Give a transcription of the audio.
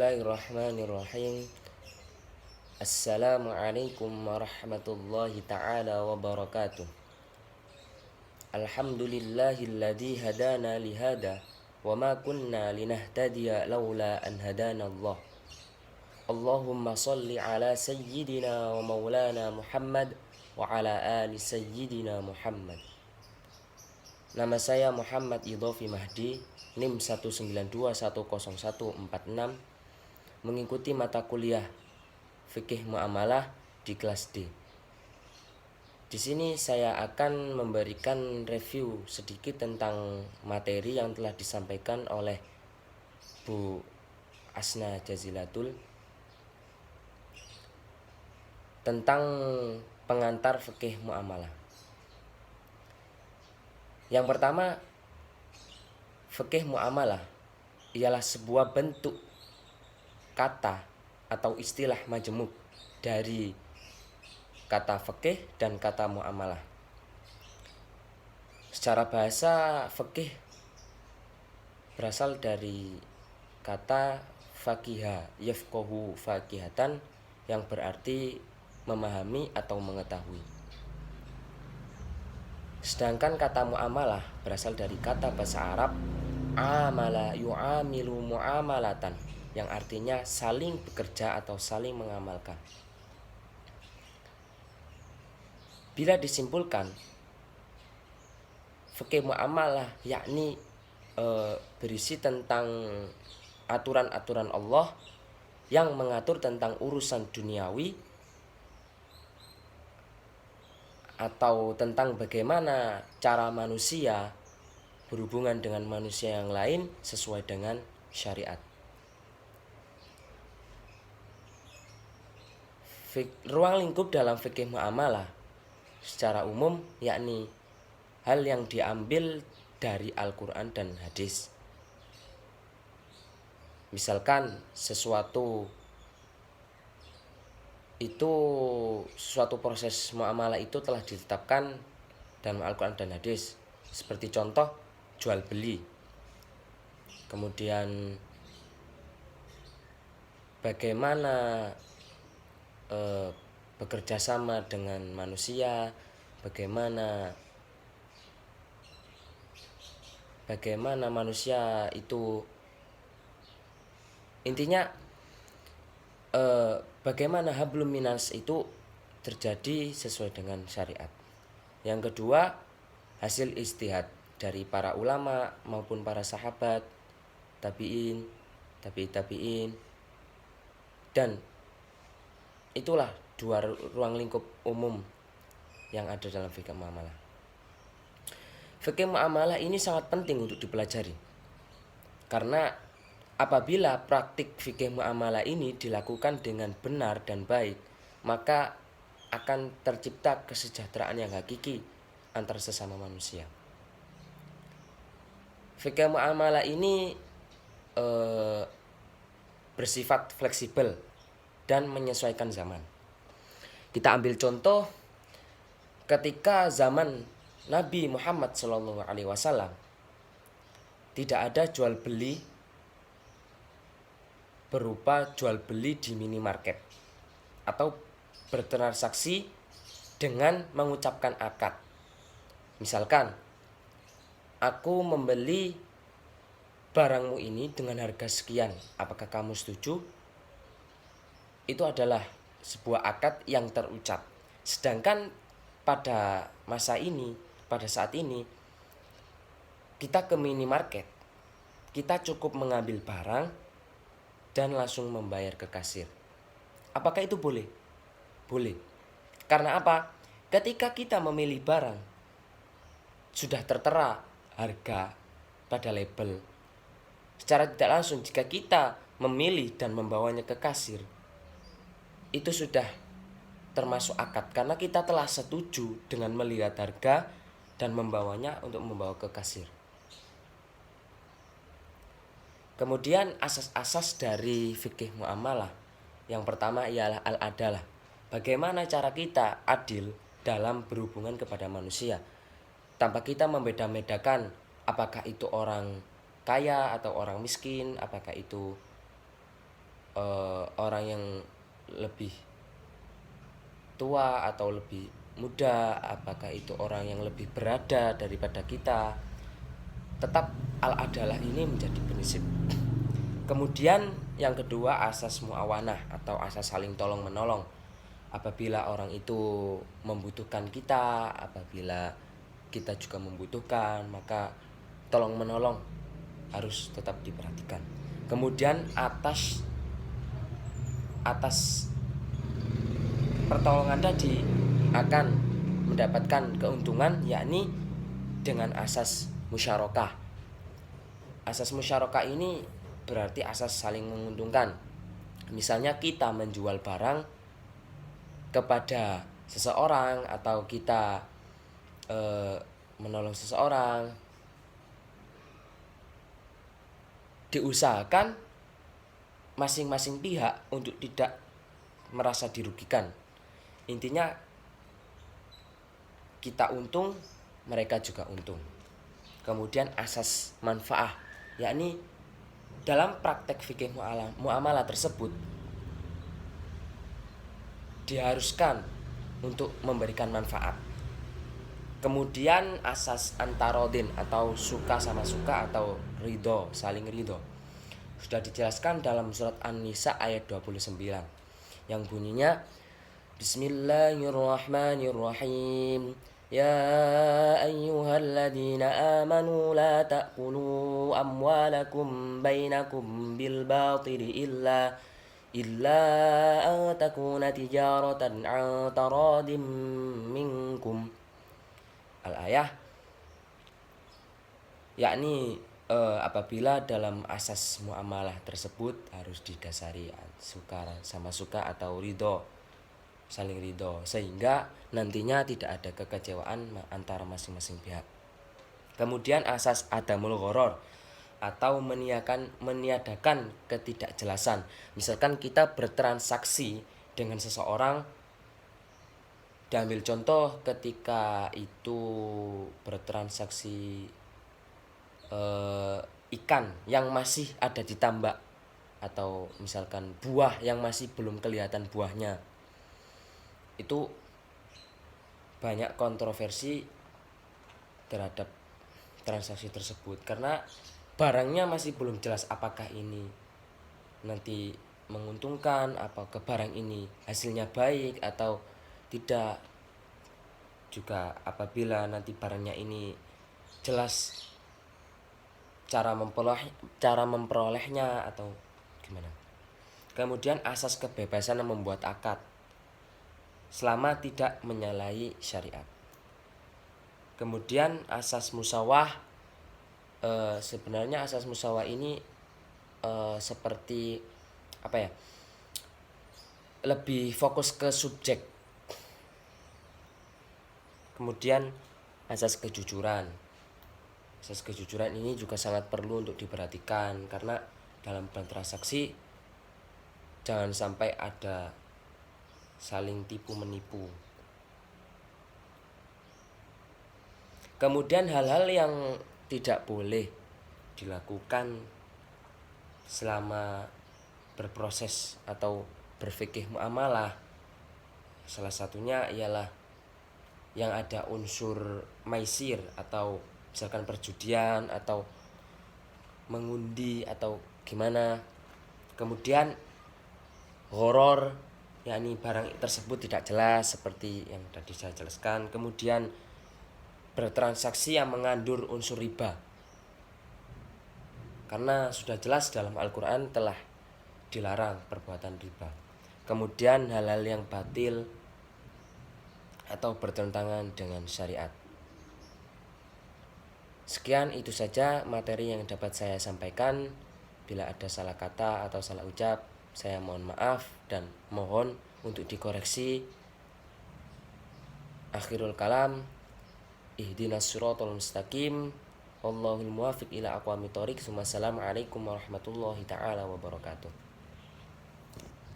Bismillahirrahmanirrahim. Assalamualaikum warahmatullahi ta'ala wabarakatuh. Alhamdulillahilladzi hadana lihada wa ma kunna linahtadiya laula an hadana Allah. Allahumma salli ala sayyidina wa maulana Muhammad wa ala ali sayyidina Muhammad. Nama saya Muhammad Idhofi Mahdi, NIM 192100146, mengikuti mata kuliah Fikih Muamalah di kelas D. Di sini saya akan memberikan review sedikit tentang materi yang telah disampaikan oleh Bu Asna Jazilatul tentang pengantar fikih muamalah. Yang pertama, fikih muamalah ialah sebuah bentuk kata atau istilah majemuk dari kata fikih dan kata muamalah. Secara bahasa, fikih berasal dari kata faqiha yafqahu faqihatan, yang berarti memahami atau mengetahui. Sedangkan kata muamalah berasal dari kata bahasa Arab amala yu'amilu mu'amalatan, yang artinya saling bekerja atau saling mengamalkan. Bila disimpulkan, fikih muamalah yakni berisi tentang aturan-aturan Allah yang mengatur tentang urusan duniawi atau tentang bagaimana cara manusia berhubungan dengan manusia yang lain sesuai dengan syariat. Ruang lingkup dalam fikih muamalah secara umum yakni hal yang diambil dari Al-Quran dan hadis. Misalkan suatu proses muamalah itu telah ditetapkan dalam Al-Quran dan hadis, seperti contoh jual beli. Kemudian bagaimana bekerja sama dengan manusia, bagaimana manusia itu, intinya bagaimana hablum minas itu terjadi sesuai dengan syariat. Yang kedua, hasil ijtihad dari para ulama maupun para sahabat, tabi'in, dan itulah dua ruang lingkup umum yang ada dalam fikih muamalah. Fikih muamalah ini sangat penting untuk dipelajari, karena apabila praktik fikih muamalah ini dilakukan dengan benar dan baik, maka akan tercipta kesejahteraan yang hakiki antar sesama manusia. Fikih muamalah ini bersifat fleksibel dan menyesuaikan zaman. Kita ambil contoh ketika zaman Nabi Muhammad SAW, tidak ada jual beli berupa jual beli di minimarket atau bertransaksi dengan mengucapkan akad. Misalkan, aku membeli barangmu ini dengan harga sekian, apakah kamu setuju? Itu adalah sebuah akad yang terucap. Sedangkan pada saat ini kita ke minimarket, kita cukup mengambil barang dan langsung membayar ke kasir. Apakah itu boleh? Boleh. Karena apa? Ketika kita memilih barang, sudah tertera harga pada label. Secara tidak langsung, jika kita memilih dan membawanya ke kasir, itu sudah termasuk akad, karena kita telah setuju dengan melihat harga dan membawanya untuk membawa ke kasir. Kemudian asas-asas dari fikih muamalah, yang pertama ialah al-adalah. Bagaimana cara kita adil dalam berhubungan kepada manusia, tanpa kita membeda-bedakan apakah itu orang kaya atau orang miskin, apakah itu orang yang lebih tua atau lebih muda, apakah itu orang yang lebih berada daripada kita, tetap al-adalah ini menjadi prinsip. Kemudian yang kedua, asas muawanah atau asas saling tolong menolong. Apabila orang itu membutuhkan kita, apabila kita juga membutuhkan, maka tolong menolong harus tetap diperhatikan. Kemudian atas pertolongan tadi akan mendapatkan keuntungan, yakni dengan asas musyarakah. Asas musyarakah ini berarti asas saling menguntungkan. Misalnya kita menjual barang kepada seseorang atau kita menolong seseorang, diusahakan masing-masing pihak untuk tidak merasa dirugikan. Intinya kita untung, mereka juga untung. Kemudian asas manfaah, yakni dalam praktek fikih muamalah tersebut diharuskan untuk memberikan manfaat. Kemudian asas antarodin atau suka sama suka atau ridho, saling ridho, sudah dijelaskan dalam surat An-Nisa ayat 29 yang bunyinya Bismillahirrahmanirrahim. Ya ayyuhalladzina amanu la ta'kulu amwalakum bainakum bil batili illa an takuna tijaratan an taradim minkum. Al-ayah, yakni apabila dalam asas muamalah tersebut harus didasari suka sama suka atau ridho, saling ridho, sehingga nantinya tidak ada kekecewaan antara masing-masing pihak. Kemudian asas adamul gharar atau meniadakan ketidakjelasan. Misalkan kita bertransaksi dengan seseorang, diambil contoh ketika itu bertransaksi ikan yang masih ada di tambak, atau misalkan buah yang masih belum kelihatan buahnya. Itu banyak kontroversi terhadap transaksi tersebut karena barangnya masih belum jelas apakah ini nanti menguntungkan, apakah barang ini hasilnya baik atau tidak. Juga apabila nanti barangnya ini jelas cara memperolehnya atau gimana. Kemudian asas kebebasan membuat akad selama tidak menyalahi syariat. Kemudian asas musawah, sebenarnya asas musawah ini seperti apa ya, lebih fokus ke subjek. Kemudian asas kejujuran. Asas kejujuran ini juga sangat perlu untuk diperhatikan karena dalam bertransaksi jangan sampai ada saling tipu menipu. Kemudian hal-hal yang tidak boleh dilakukan selama berproses atau berfikih muamalah, salah satunya ialah yang ada unsur maisir atau misalkan perjudian atau mengundi atau gimana. Kemudian horor, yakni barang tersebut tidak jelas seperti yang tadi saya jelaskan. Kemudian bertransaksi yang mengandung unsur riba, karena sudah jelas dalam Al-Quran telah dilarang perbuatan riba. Kemudian hal-hal yang batil atau bertentangan dengan syariat. Sekian, itu saja materi yang dapat saya sampaikan. Bila ada salah kata atau salah ucap, saya mohon maaf dan mohon untuk dikoreksi. Akhirul kalam, ihdinas siratal mustaqim, wallahul muwaffiq ila aqwamit thoriq. Wassalamualaikum warahmatullahi taala wabarakatuh.